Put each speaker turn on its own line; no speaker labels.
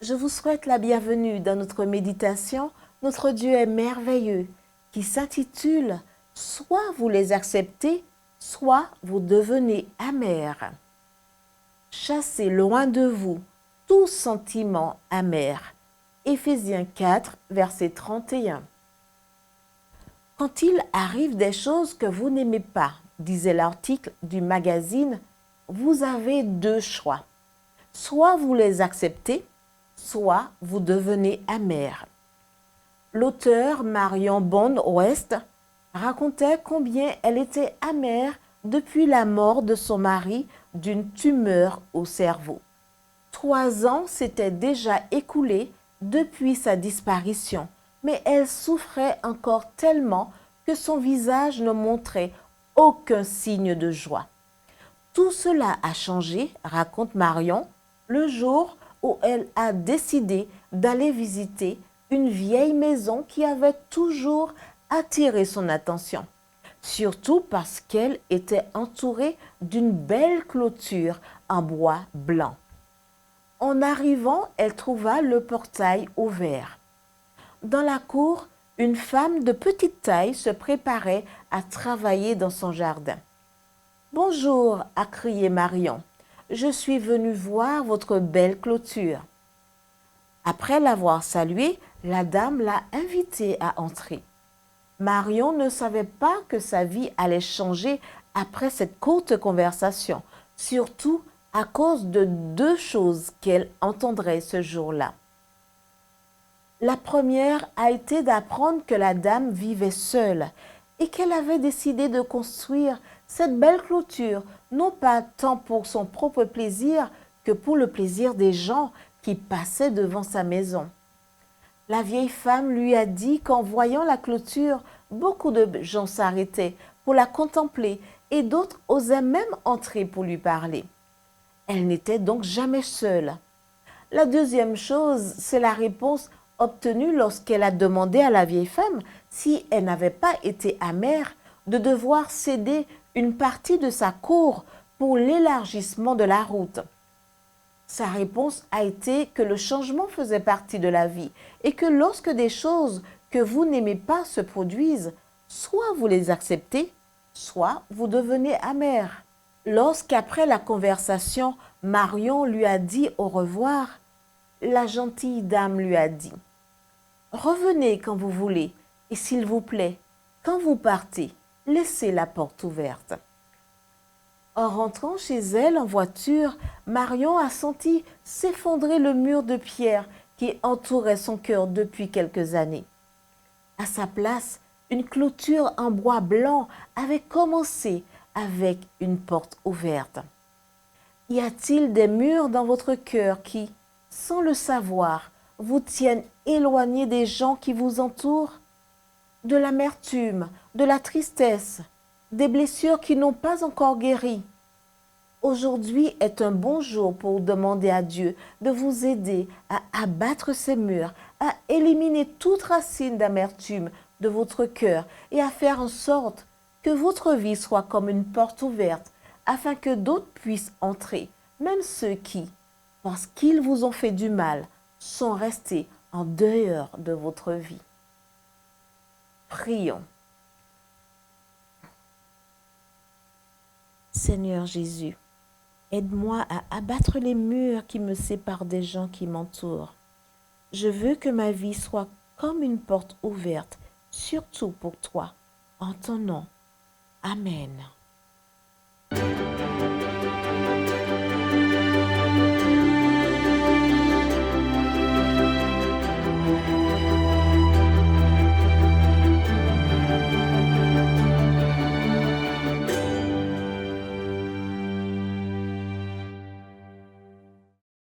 Je vous souhaite la bienvenue dans notre méditation. Notre Dieu est merveilleux, qui s'intitule « Soit vous les acceptez, soit vous devenez amers ». Chassez loin de vous tout sentiment amer. Éphésiens 4, verset 31. Quand il arrive des choses que vous n'aimez pas, disait l'article du magazine, vous avez deux choix. Soit vous les acceptez, soit vous devenez amer. L'auteur Marion Bond-West racontait combien elle était amère depuis la mort de son mari d'une tumeur au cerveau. 3 ans s'étaient déjà écoulés depuis sa disparition, mais elle souffrait encore tellement que son visage ne montrait aucun signe de joie. Tout cela a changé, raconte Marion, le jour où elle a décidé d'aller visiter une vieille maison qui avait toujours attiré son attention, surtout parce qu'elle était entourée d'une belle clôture en bois blanc. En arrivant, elle trouva le portail ouvert. Dans la cour, une femme de petite taille se préparait à travailler dans son jardin. « Bonjour » a crié Marion. « Je suis venue voir votre belle clôture. » Après l'avoir saluée, la dame l'a invitée à entrer. Marion ne savait pas que sa vie allait changer après cette courte conversation, surtout à cause de 2 choses qu'elle entendrait ce jour-là. La première a été d'apprendre que la dame vivait seule et qu'elle avait décidé de construire cette belle clôture, non pas tant pour son propre plaisir que pour le plaisir des gens qui passaient devant sa maison. La vieille femme lui a dit qu'en voyant la clôture, beaucoup de gens s'arrêtaient pour la contempler et d'autres osaient même entrer pour lui parler. Elle n'était donc jamais seule. La deuxième chose, c'est la réponse obtenue lorsqu'elle a demandé à la vieille femme si elle n'avait pas été amère de devoir céder une partie de sa cour pour l'élargissement de la route. Sa réponse a été que le changement faisait partie de la vie et que lorsque des choses que vous n'aimez pas se produisent, soit vous les acceptez, soit vous devenez amer. Lorsqu'après la conversation, Marion lui a dit au revoir, la gentille dame lui a dit « Revenez quand vous voulez et s'il vous plaît, quand vous partez, laissez la porte ouverte. » En rentrant chez elle en voiture, Marion a senti s'effondrer le mur de pierre qui entourait son cœur depuis quelques années. À sa place, une clôture en bois blanc avait commencé avec une porte ouverte. Y a-t-il des murs dans votre cœur qui, sans le savoir, vous tiennent éloignés des gens qui vous entourent? De l'amertume, de la tristesse, des blessures qui n'ont pas encore guéri. Aujourd'hui est un bon jour pour demander à Dieu de vous aider à abattre ces murs, à éliminer toute racine d'amertume de votre cœur et à faire en sorte que votre vie soit comme une porte ouverte afin que d'autres puissent entrer, même ceux qui, parce qu'ils vous ont fait du mal, sont restés en dehors de votre vie. Prions. Seigneur Jésus, aide-moi à abattre les murs qui me séparent des gens qui m'entourent. Je veux que ma vie soit comme une porte ouverte, surtout pour toi, en ton nom. Amen.